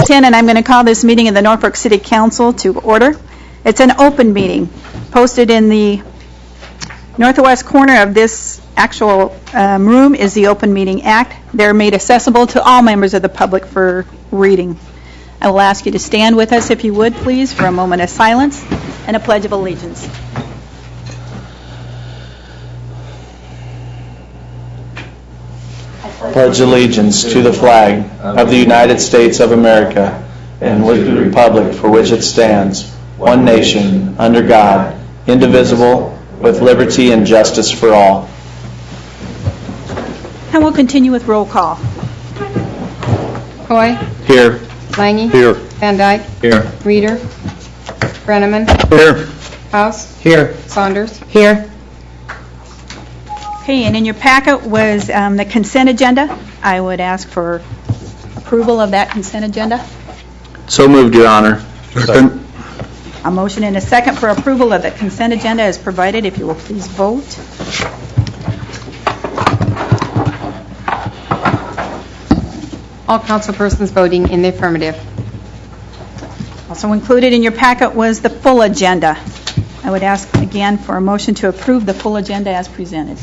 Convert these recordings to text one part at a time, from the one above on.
10, and I'm going to call this meeting of the Norfolk City Council to order. It's an open meeting posted in the northwest corner of this actual room is the Open Meeting Act. They're made accessible to all members of the public for reading. I will ask you to stand with us, if you would, please, for a moment of silence and a pledge of allegiance. Pledge allegiance to the flag of the United States of America and with the republic for which it stands, one nation, under God, indivisible, with liberty and justice for all. And we'll continue with roll call. Coy. Here. Lange. Here. Van Dyke. Here. Reeder. Brenneman. Here. House. Here. Saunders. Here. Okay, and in your packet was the consent agenda. I would ask for approval of that consent agenda. So moved, Your Honor. Second. A motion and a second for approval of the consent agenda is provided. If you will please vote. All councilpersons voting in the affirmative. Also included in your packet was the full agenda. I would ask again for a motion to approve the full agenda as presented.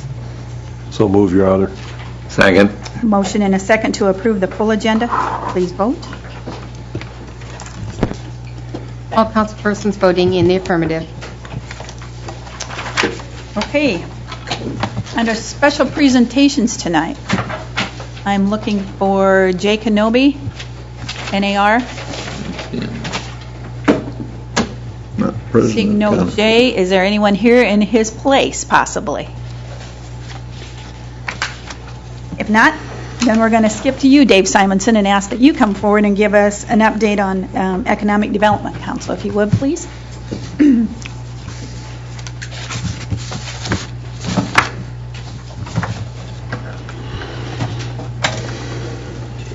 So move, Your Honor. Second. Motion and a second to approve the full agenda. Please vote. All councilpersons voting in the affirmative. Okay. Under special presentations tonight, I'm looking for Jay Kenobi, NAR. Seeing no Jay, is there anyone here in his place, possibly? If not, then we're going to skip to you, Dave Simonson, and ask that you come forward and give us an update on Economic Development Council, if you would, please.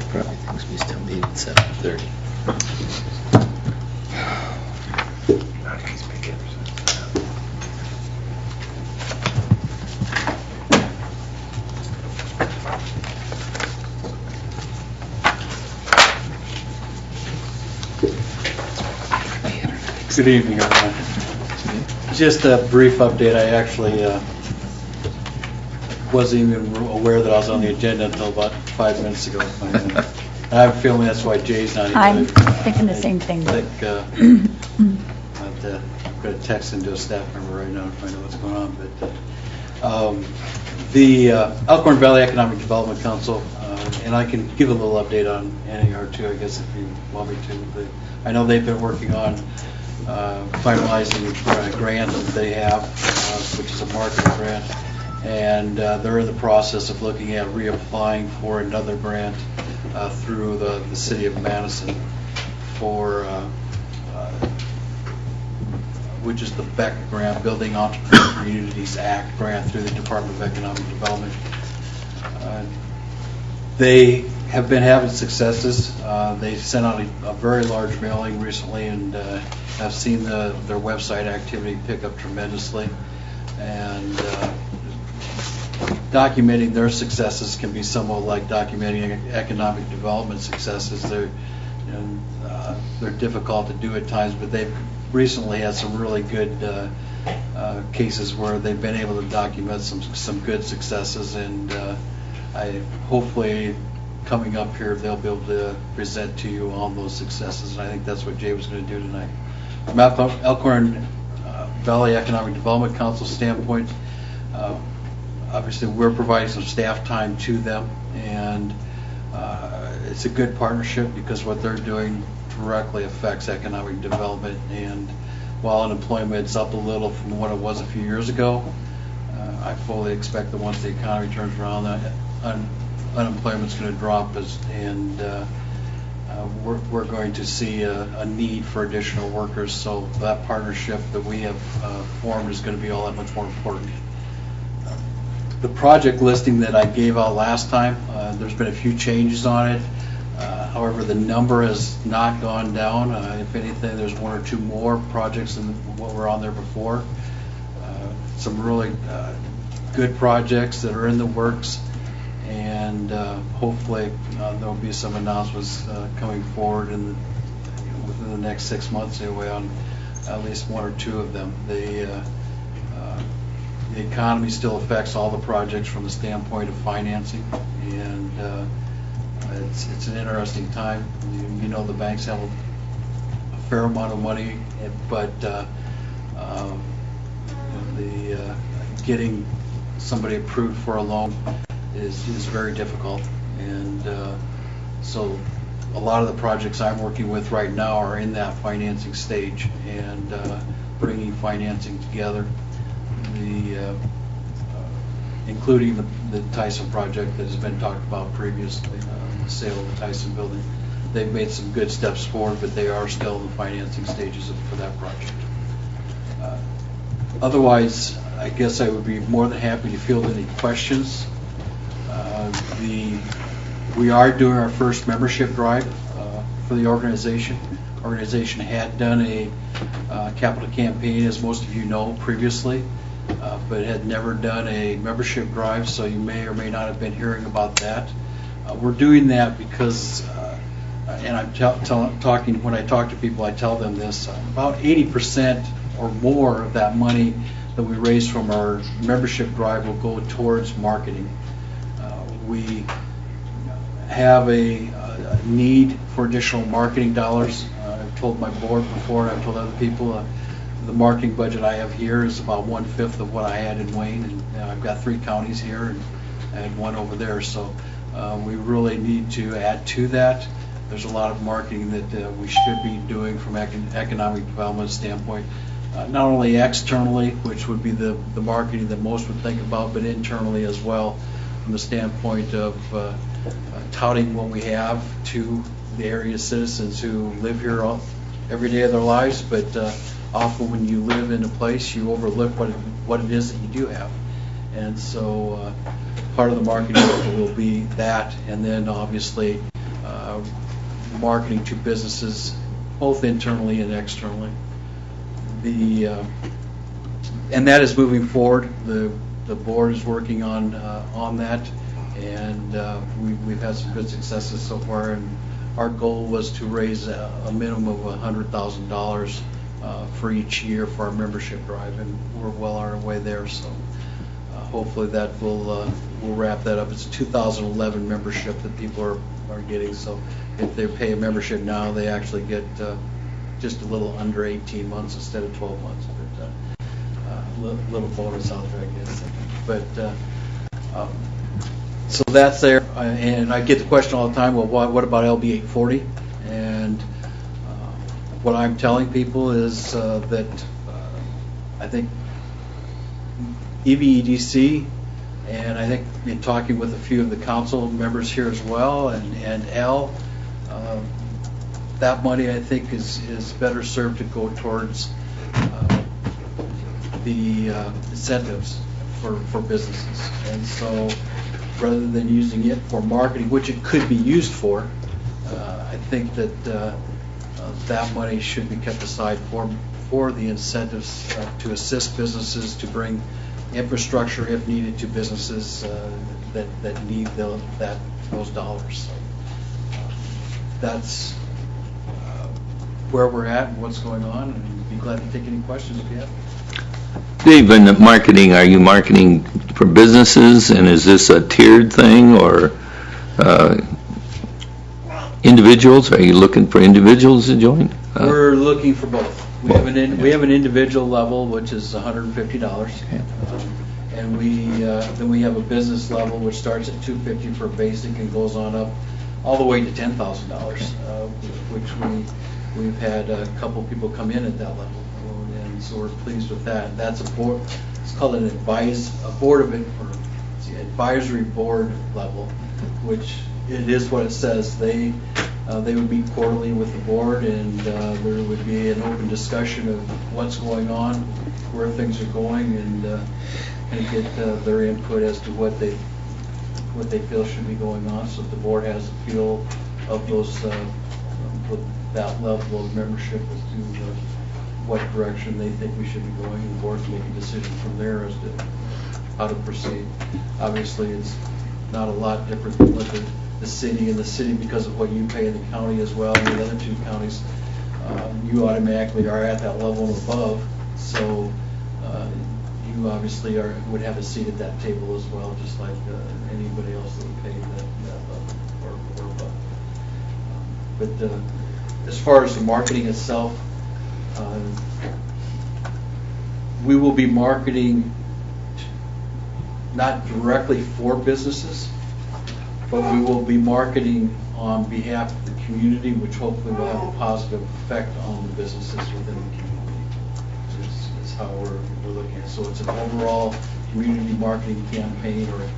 Probably thinks we still meet at 7:30. Good evening, everyone. Just a brief update. I actually wasn't even aware that I was on the agenda until about 5 minutes ago. I have a feeling that's why Jay's not here. I'm thinking the same thing. I'm going to text into a staff member right now to find out what's going on. But the Elkhorn Valley Economic Development Council, and I can give a little update on NAR too, I guess, if you want me to. But I know they've been working on finalizing a grant that they have, which is a marketing grant, and they're in the process of looking at reapplying for another grant through the City of Madison for which is the BEC grant, Building Entrepreneur Communities Act grant through the Department of Economic Development. They have been having successes. They sent out a very large mailing recently, and I've seen their website activity pick up tremendously. And documenting their successes can be somewhat like documenting economic development successes. They're difficult to do at times, but they've recently had some really good cases where they've been able to document some good successes, and I hopefully coming up here they'll be able to present to you all those successes, and I think that's what Jay was going to do tonight. From Elkhorn Valley Economic Development Council standpoint, obviously we're providing some staff time to them, and it's a good partnership because what they're doing directly affects economic development. And while unemployment's up a little from what it was a few years ago, I fully expect that once the economy turns around, unemployment's going to drop, and we're going to see a need for additional workers. So that partnership that we have formed is going to be all that much more important. The project listing that I gave out last time, there's been a few changes on it. However, the number has not gone down. If anything, there's one or two more projects than what were on there before. Some really good projects that are in the works, and hopefully there'll be some announcements coming forward within the next 6 months anyway on at least one or two of them. The economy still affects all the projects from the standpoint of financing, and it's an interesting time. You know, the banks have a fair amount of money, but getting somebody approved for a loan is very difficult, and so a lot of the projects I'm working with right now are in that financing stage and bringing financing together. Including the Tyson project that has been talked about previously, the sale of the Tyson building. They've made some good steps forward, but they are still in the financing stages for that project. Otherwise, I guess I would be more than happy to field any questions. We are doing our first membership drive for the organization. The organization had done a capital campaign, as most of you know, previously, but had never done a membership drive, so you may or may not have been hearing about that. We're doing that because, and I'm talking, when I talk to people, I tell them this, about 80% or more of that money that we raise from our membership drive will go towards marketing. We have a need for additional marketing dollars. I've told my board before, and I've told other people, the marketing budget I have here is about 1/5 of what I had in Wayne, and I've got 3 counties here and I had 1 over there, so we really need to add to that. There's a lot of marketing that we should be doing from economic development standpoint, not only externally, which would be the marketing that most would think about, but internally as well, from the standpoint of touting what we have to the area citizens who live here every day of their lives, but often when you live in a place, you overlook what it is that you do have. And so part of the marketing will be that, and then obviously marketing to businesses, both internally and externally. And that is moving forward. The board is working on that, and we've had some good successes so far. And our goal was to raise a minimum of $100,000 for each year for our membership drive, and we're well on our way there. So hopefully that we'll wrap that up. It's a 2011 membership that people are getting. So if they pay a membership now, they actually get just a little under 18 months instead of 12 months. But little bonus out there, I guess. But so that's there, and I get the question all the time. Well, what about LB 840? And what I'm telling people is that I think EVEDC, and I think in talking with a few of the council members here as well, and L, that money I think is better served to go towards the incentives for businesses. And so rather than using it for marketing, which it could be used for, I think that that money should be kept aside for the incentives to assist businesses to bring infrastructure, if needed, to businesses that need those dollars. So, that's where we're at and what's going on, and I'd be glad to take any questions if you have. Dave, in the marketing, are you marketing for businesses, and is this a tiered thing, or individuals? Are you looking for individuals to join? We're looking for both. We have an individual level, which is $150, and then we have a business level, which starts at $250 for basic and goes on up all the way to $10,000, which we've had a couple people come in at that level, and so we're pleased with that. That's a board. It's called an advisory board level, which it is what it says. They would meet quarterly with the board, and there would be an open discussion of what's going on, where things are going, and get their input as to what they feel should be going on, so that the board has a feel of that level of membership as to what direction they think we should be going, and the board can make a decision from there as to how to proceed. Obviously, it's not a lot different than what the city, and the city, because of what you pay in the county as well, and the other two counties, you automatically are at that level and above. So you obviously would have a seat at that table as well, just like anybody else that would pay that level or above. But as far as the marketing itself, we will be marketing not directly for businesses, but we will be marketing on behalf of the community, which hopefully will have a positive effect on the businesses within the community. Is how we're looking at it. So it's an overall community marketing campaign, or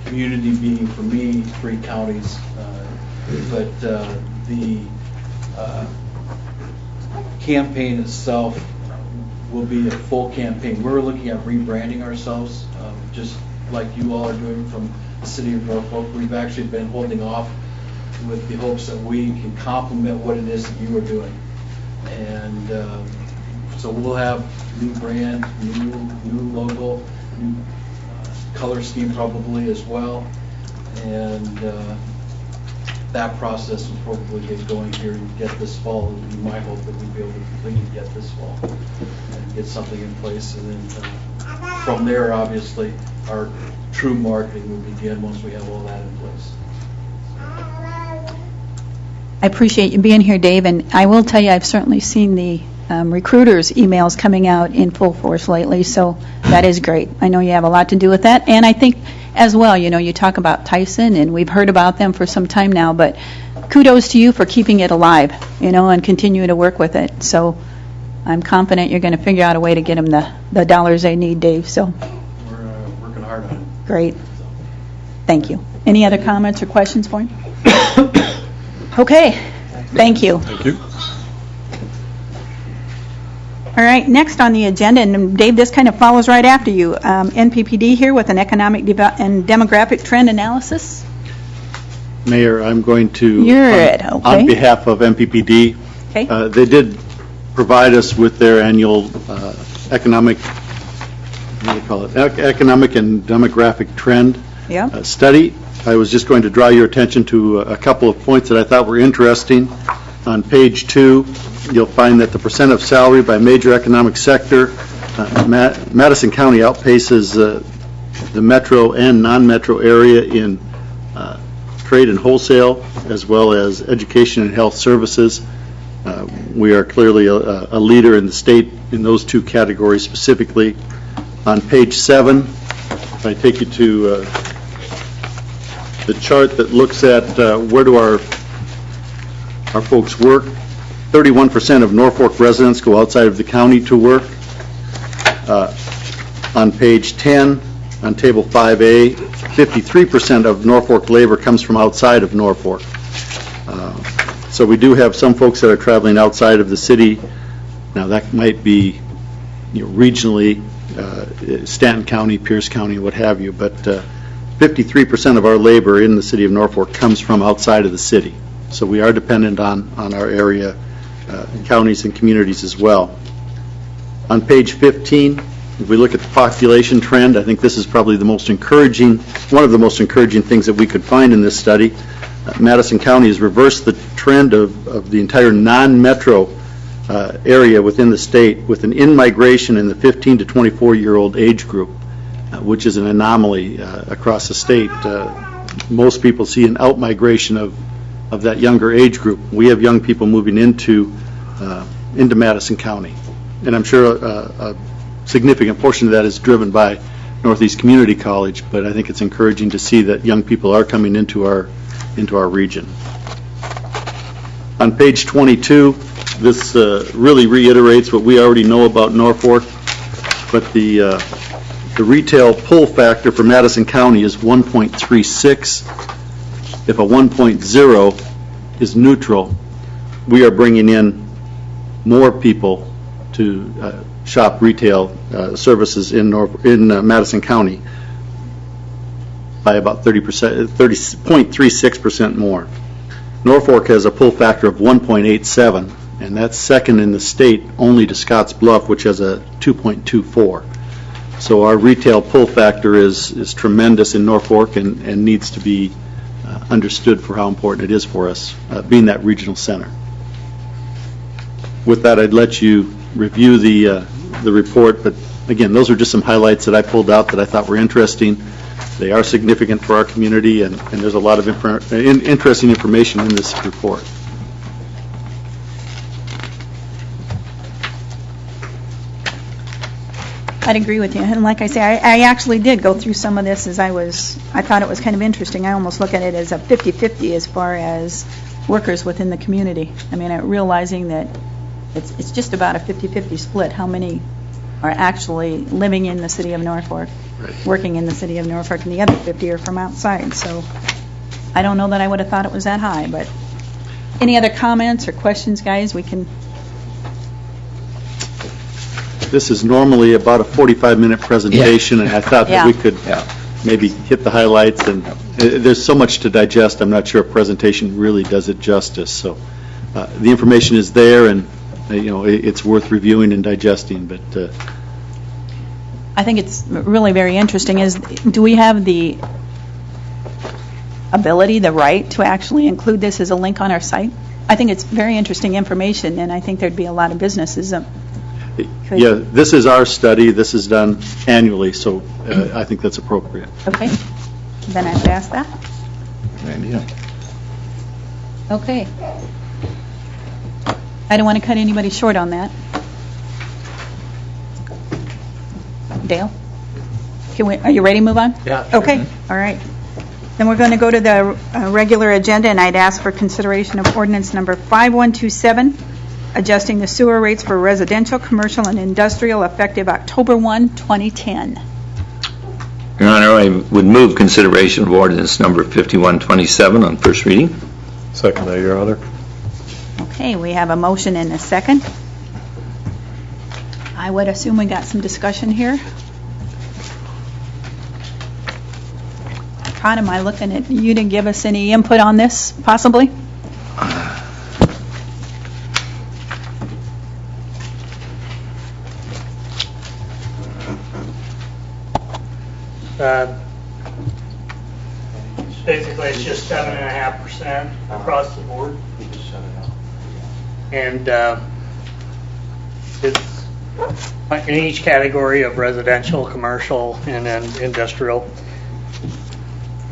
community being, for me, 3 counties. But the campaign itself will be a full campaign. We're looking at rebranding ourselves, just like you all are doing from the city of Norfolk. We've actually been holding off with the hopes that we can complement what it is that you are doing. And so we'll have new brand, new logo, new color scheme probably as well. And that process will probably get going here and get this fall. It would be my hope that we'll be able to completely get this fall and get something in place. And then from there, obviously, our true marketing will begin once we have all that in place. I appreciate you being here, Dave, and I will tell you I've certainly seen the recruiters' emails coming out in full force lately, so that is great. I know you have a lot to do with that, and I think as well, you talk about Tyson, and we've heard about them for some time now, but kudos to you for keeping it alive, and continuing to work with it. So I'm confident you're going to figure out a way to get them the dollars they need, Dave, so. We're working hard on it. Great. Thank you. Any other comments or questions for him? Okay. Thank you. Thank you. All right, next on the agenda, and Dave, this kind of follows right after you, NPPD here with an economic and demographic trend analysis. Mayor, I'm going to, You're it, okay. on behalf of MPPD, Okay. they did provide us with their annual economic, what do you call it, economic and demographic trend Yeah. study. I was just going to draw your attention to a couple of points that I thought were interesting. On page 2, you'll find that the percent of salary by major economic sector, Madison County outpaces the metro and non-metro area in trade and wholesale, as well as education and health services. We are clearly a leader in the state in those 2 categories specifically. On page 7, if I take you to the chart that looks at where do our folks work, 31% of Norfolk residents go outside of the county to work. On page 10, on table 5A, 53% of Norfolk labor comes from outside of Norfolk. So we do have some folks that are traveling outside of the city. Now that might be regionally, Stanton County, Pierce County, what have you, but 53% of our labor in the city of Norfolk comes from outside of the city. So we are dependent on our area counties and communities as well. On page 15, if we look at the population trend, I think this is probably the most encouraging, one of the most encouraging things that we could find in this study. Madison County has reversed the trend of the entire non-metro area within the state with an in-migration in the 15 to 24-year-old age group, which is an anomaly across the state. Most people see an out-migration of that younger age group. We have young people moving into Madison County, and I'm sure a significant portion of that is driven by Northeast Community College, but I think it's encouraging to see that young people are coming into our region. On page 22, this really reiterates what we already know about Norfolk, but the retail pull factor for Madison County is 1.36. If a 1.0 is neutral, we are bringing in more people to shop retail services in Madison County by about 0.36% more. Norfolk has a pull factor of 1.87, and that's second in the state only to Scotts Bluff, which has a 2.24. So our retail pull factor is tremendous in Norfolk and needs to be understood for how important it is for us, being that regional center. With that, I'd let you review the report, but again, those are just some highlights that I pulled out that I thought were interesting. They are significant for our community, and there's a lot of interesting information in this report. I'd agree with you. And like I say, I actually did go through some of this as I thought it was kind of interesting. I almost look at it as a 50-50 as far as workers within the community. I mean, realizing that it's just about a 50-50 split. How many are actually living in the city of Norfolk, working in the city of Norfolk, and the other 50 are from outside. So I don't know that I would have thought it was that high, but any other comments or questions, guys? We can... This is normally about a 45-minute presentation, and I thought that we could maybe hit the highlights, and there's so much to digest, I'm not sure a presentation really does it justice. So the information is there, and it's worth reviewing and digesting, but I think it's really very interesting. Do we have the ability, the right, to actually include this as a link on our site? I think it's very interesting information, and I think there'd be a lot of businesses yeah, this is our study. This is done annually, so I think that's appropriate. Okay. Then I would ask that. Okay. I don't want to cut anybody short on that. Dale? Are you ready to move on? Yeah. Okay. All right. Then we're going to go to the regular agenda, and I'd ask for consideration of ordinance number 5127, adjusting the sewer rates for residential, commercial, and industrial effective October 1, 2010. Your Honor, I would move consideration of ordinance number 5127 on first reading. Second that, Your Honor. Okay, we have a motion and a second. I would assume we got some discussion here. Todd, am I looking at you to give us any input on this, possibly? Basically, it's just 7.5% across the board. And it's in each category of residential, commercial, and then industrial.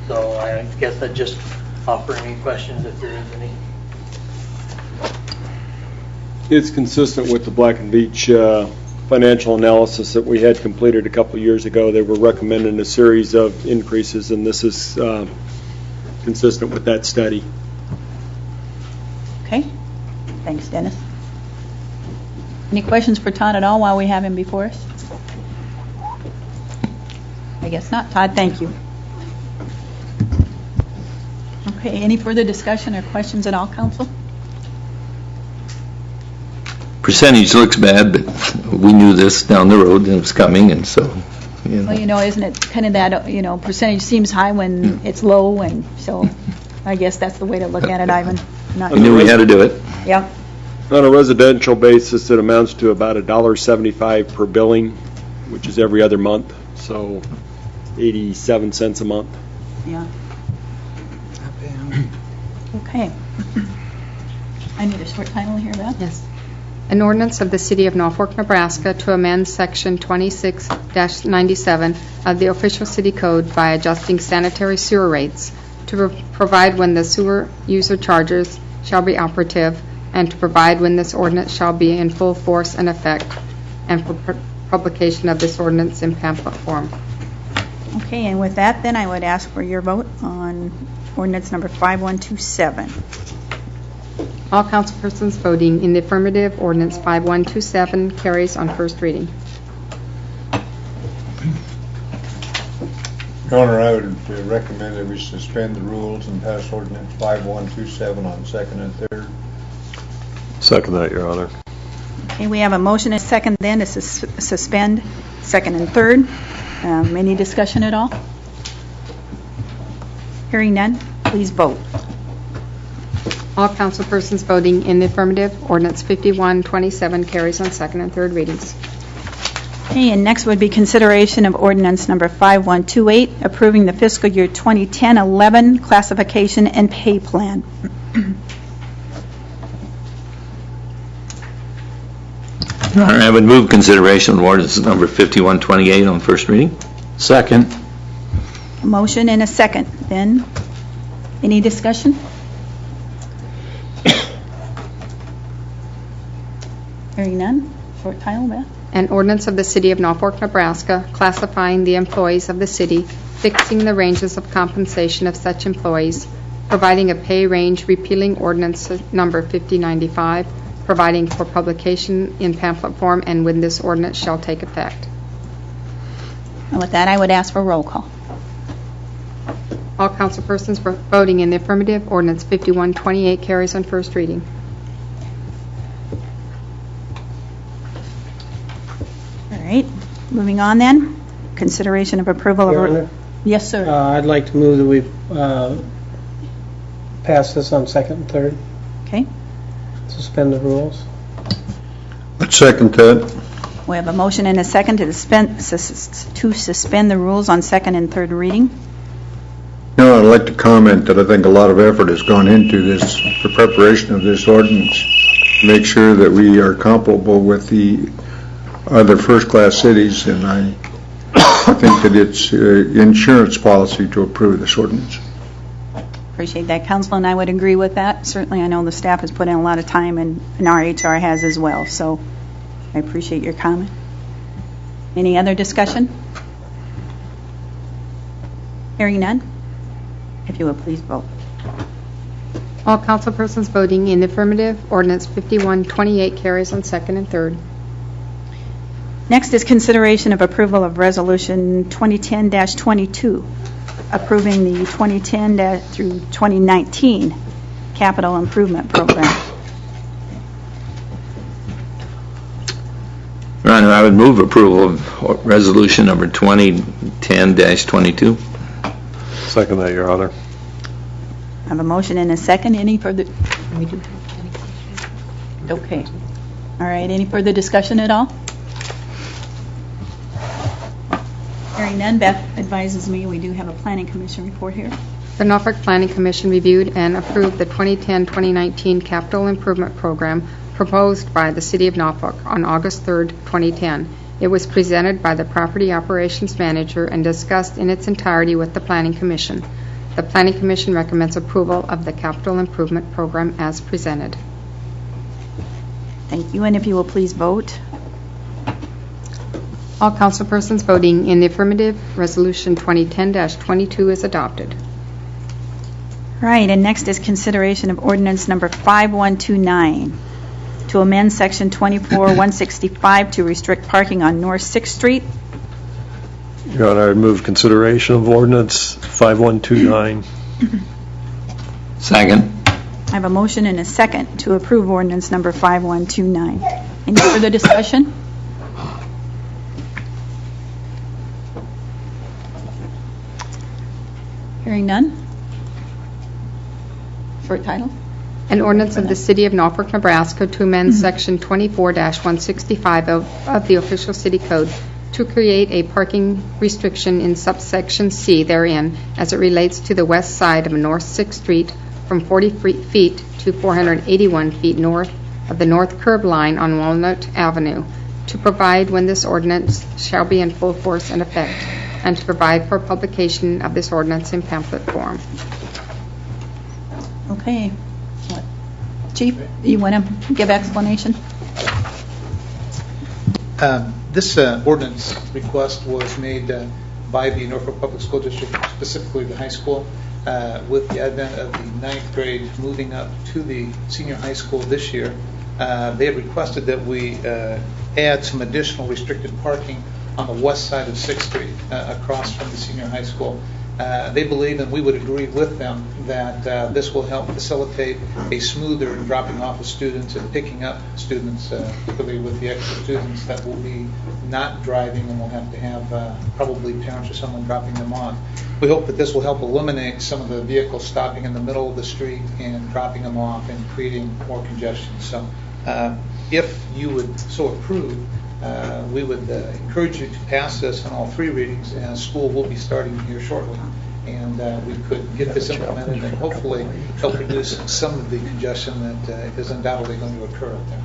So I guess I'd just offer any questions if there is any. It's consistent with the Black and Veatch financial analysis that we had completed a couple years ago. They were recommending a series of increases, and this is consistent with that study. Okay. Thanks, Dennis. Any questions for Todd at all while we have him before us? I guess not. Todd, thank you. Okay. Any further discussion or questions at all, Council? Percentage looks bad, but we knew this down the road and it was coming, and so, Well, isn't it kind of that, percentage seems high when it's low, and so I guess that's the way to look at it, Ivan. we knew we had to do it. Yeah. On a residential basis, it amounts to about $1.75 per billing, which is every other month, so 87 cents a month. Yeah. Okay. I need a short title here, Beth. Yes. An ordinance of the City of Norfolk, Nebraska to amend Section 26-97 of the official city code by adjusting sanitary sewer rates to provide when the sewer user charges shall be operative and to provide when this ordinance shall be in full force and effect, and for publication of this ordinance in pamphlet form. Okay, and with that, then, I would ask for your vote on ordinance number 5127. All councilpersons voting in the affirmative, ordinance 5127 carries on first reading. Your Honor, I would recommend that we suspend the rules and pass ordinance 5127 on second and third. Second that, Your Honor. Okay, we have a motion and a second then to suspend second and third. Any discussion at all? Hearing none, please vote. All councilpersons voting in the affirmative, ordinance 5127 carries on second and third readings. Okay, and next would be consideration of ordinance number 5128, approving the fiscal year 2010-11 classification and pay plan. Your Honor, I would move consideration of ordinance number 5128 on first reading. Second. A motion and a second. Then, any discussion? Hearing none. Short title, Beth? An ordinance of the City of Norfolk, Nebraska, classifying the employees of the city, fixing the ranges of compensation of such employees, providing a pay range, repealing ordinance number 5095, providing for publication in pamphlet form, and when this ordinance shall take effect. And with that, I would ask for roll call. All councilpersons voting in the affirmative, ordinance 5128 carries on first reading. All right, moving on then. Consideration of approval Your of... Honor, Yes, sir. I'd like to move that we pass this on second and third, Okay. suspend the rules. I'd second that. We have a motion and a second to suspend the rules on second and third reading. You know, I'd like to comment that I think a lot of effort has gone into this, the preparation of this ordinance, to make sure that we are comparable with the other first-class cities, and I think that it's insurance policy to approve this ordinance. Appreciate that, Council, and I would agree with that. Certainly, I know the staff has put in a lot of time, and our HR has as well, so I appreciate your comment. Any other discussion? Hearing none? If you will, please vote. All councilpersons voting in the affirmative, ordinance 5128 carries on second and third. Next is consideration of approval of Resolution 2010-22, approving the 2010 through 2019 Capital Improvement Program. Your Honor, I would move approval of resolution number 2010-22. Second that, Your Honor. I have a motion and a second. Any further? Okay. All right. Any further discussion at all? Hearing none, Beth advises me we do have a Planning Commission report here. The Norfolk Planning Commission reviewed and approved the 2010-2019 Capital Improvement Program proposed by the City of Norfolk on August 3, 2010. It was presented by the Property Operations Manager and discussed in its entirety with the Planning Commission. The Planning Commission recommends approval of the Capital Improvement Program as presented. Thank you, and if you will please vote. All councilpersons voting in the affirmative, Resolution 2010-22 is adopted. All right, and next is consideration of ordinance number 5129 to amend section 24-165 to restrict parking on North 6th Street. Your Honor, I move consideration of ordinance 5129. Second. I have a motion and a second to approve ordinance number 5129. Any further discussion? Hearing none. Short title. An ordinance of the City of Norfolk, Nebraska to amend Section 24-165 of the Official City Code to create a parking restriction in subsection C therein as it relates to the west side of North 6th Street from 40 feet to 481 feet north of the north curb line on Walnut Avenue, to provide when this ordinance shall be in full force and effect, and to provide for publication of this ordinance in pamphlet form. Okay. Chief, you want to give explanation? This ordinance request was made by the Norfolk Public School District, specifically the high school, with the advent of the 9th grade moving up to the senior high school this year. They had requested that we add some additional restricted parking on the west side of 6th Street, across from the senior high school. They believe, and we would agree with them, that this will help facilitate a smoother dropping off of students and picking up students, particularly with the extra students that will be not driving and will have to have probably parents or someone dropping them off. We hope that this will help eliminate some of the vehicles stopping in the middle of the street and dropping them off and creating more congestion. So if you would so approve, we would encourage you to pass this on all 3 readings, and school will be starting here shortly. And we could get this implemented and hopefully help reduce some of the congestion that is undoubtedly going to occur out there.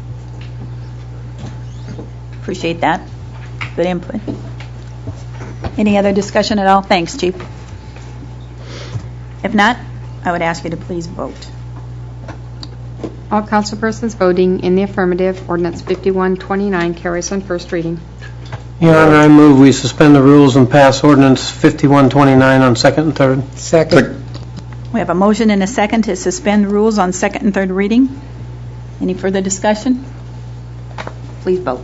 Appreciate that. Good input. Any other discussion at all? Thanks, Chief. If not, I would ask you to please vote. All councilpersons voting in the affirmative, ordinance 5129 carries on first reading. Your Honor, I move we suspend the rules and pass ordinance 5129 on second and third. Second. We have a motion and a second to suspend rules on second and third reading. Any further discussion? Please vote.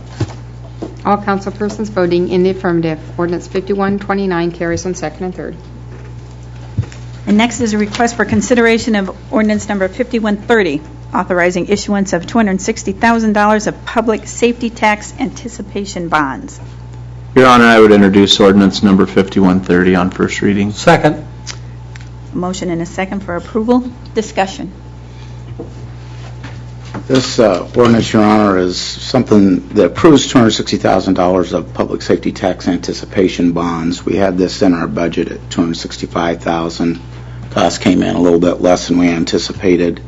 All councilpersons voting in the affirmative, ordinance 5129 carries on second and third. And next is a request for consideration of ordinance number 5130, authorizing issuance of $260,000 of public safety tax anticipation bonds. Your Honor, I would introduce ordinance number 5130 on first reading. Second. A motion and a second for approval. Discussion. This ordinance, Your Honor, is something that approves $260,000 of public safety tax anticipation bonds. We had this in our budget at $265,000. Cost came in a little bit less than we anticipated.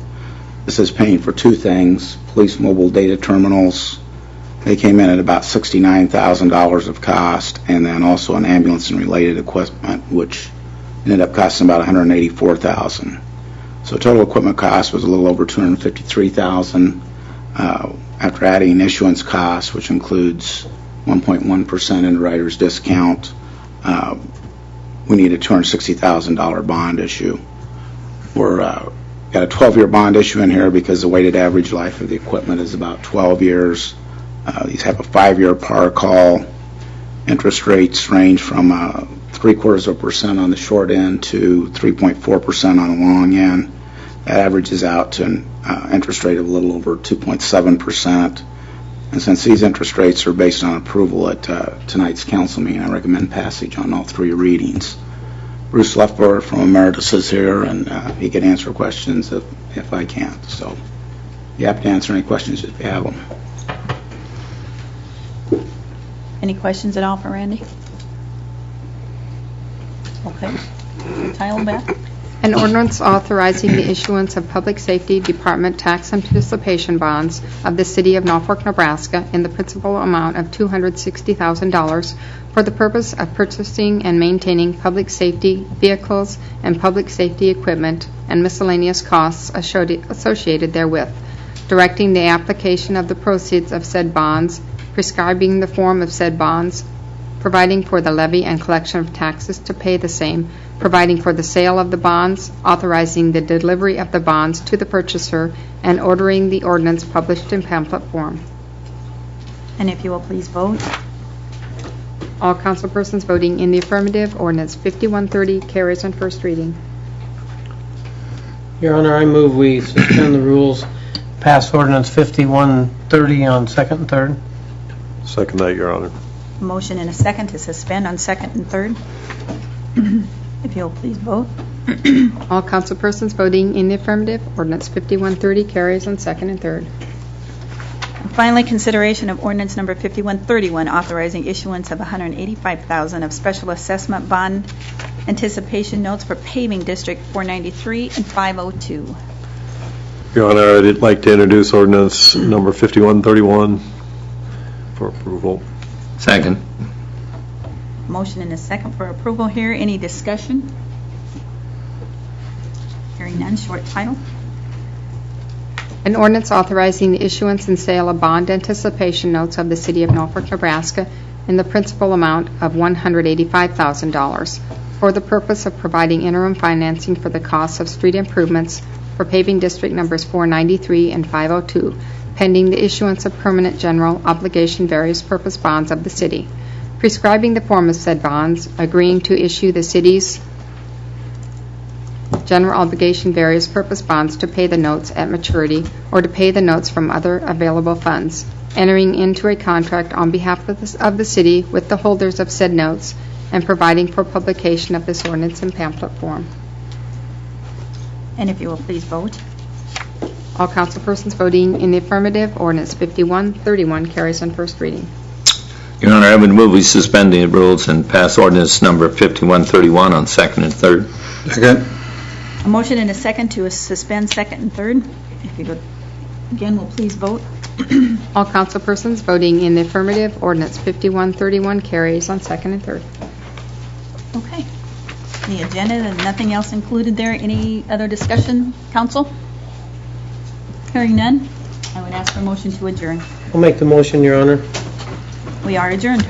This is paying for 2 things: police mobile data terminals. They came in at about $69,000 of cost, and then also an ambulance and related equipment, which ended up costing about $184,000. So total equipment cost was a little over $253,000. After adding issuance costs, which includes 1.1% underwriter's discount, we need a $260,000 bond issue. We're got a 12-year bond issue in here because the weighted average life of the equipment is about 12 years. These have a 5-year par call. Interest rates range from 0.75% on the short end to 3.4% on the long end. That averages out to an interest rate of a little over 2.7%. And since these interest rates are based on approval at tonight's council meeting, I recommend passage on all 3 readings. Bruce Lefber from Emeritus is here, and he can answer questions if I can't. So you have to answer any questions if you have them. Any questions at all for Randy? Okay. Title back. An ordinance authorizing the issuance of Public Safety Department tax anticipation bonds of the City of Norfolk, Nebraska in the principal amount of $260,000 for the purpose of purchasing and maintaining public safety vehicles and public safety equipment and miscellaneous costs associated therewith, directing the application of the proceeds of said bonds, prescribing the form of said bonds, providing for the levy and collection of taxes to pay the same, providing for the sale of the bonds, authorizing the delivery of the bonds to the purchaser, and ordering the ordinance published in pamphlet form. And if you will please vote. All councilpersons voting in the affirmative, ordinance 5130 carries on first reading. Your Honor, I move we suspend the rules, pass ordinance 5130 on second and third. Second that, Your Honor. A motion and a second to suspend on second and third. If you'll please vote. All councilpersons voting in the affirmative, ordinance 5130 carries on second and third. And finally, consideration of ordinance number 5131, authorizing issuance of $185,000 of special assessment bond anticipation notes for paving District 493 and 502. Your Honor, I'd like to introduce ordinance number 5131 for approval. Second. Motion and a second for approval here. Any discussion? Hearing none. Short title. An ordinance authorizing the issuance and sale of bond anticipation notes of the City of Norfolk, Nebraska in the principal amount of $185,000 for the purpose of providing interim financing for the costs of street improvements for paving district numbers 493 and 502, pending the issuance of permanent general obligation various purpose bonds of the city, prescribing the form of said bonds, agreeing to issue the city's general obligation various purpose bonds to pay the notes at maturity or to pay the notes from other available funds, entering into a contract on behalf of the city with the holders of said notes, and providing for publication of this ordinance in pamphlet form. And if you will please vote. All councilpersons voting in the affirmative, ordinance 5131 carries on first reading. Your Honor, I would move we suspend the rules and pass ordinance number 5131 on second and third. Second. A motion and a second to suspend second and third. If you go, again, will please vote. All councilpersons voting in the affirmative, ordinance 5131 carries on second and third. Okay. The agenda, and nothing else included there. Any other discussion, council? Hearing none, I would ask for a motion to adjourn. I'll make the motion, Your Honor. We are adjourned.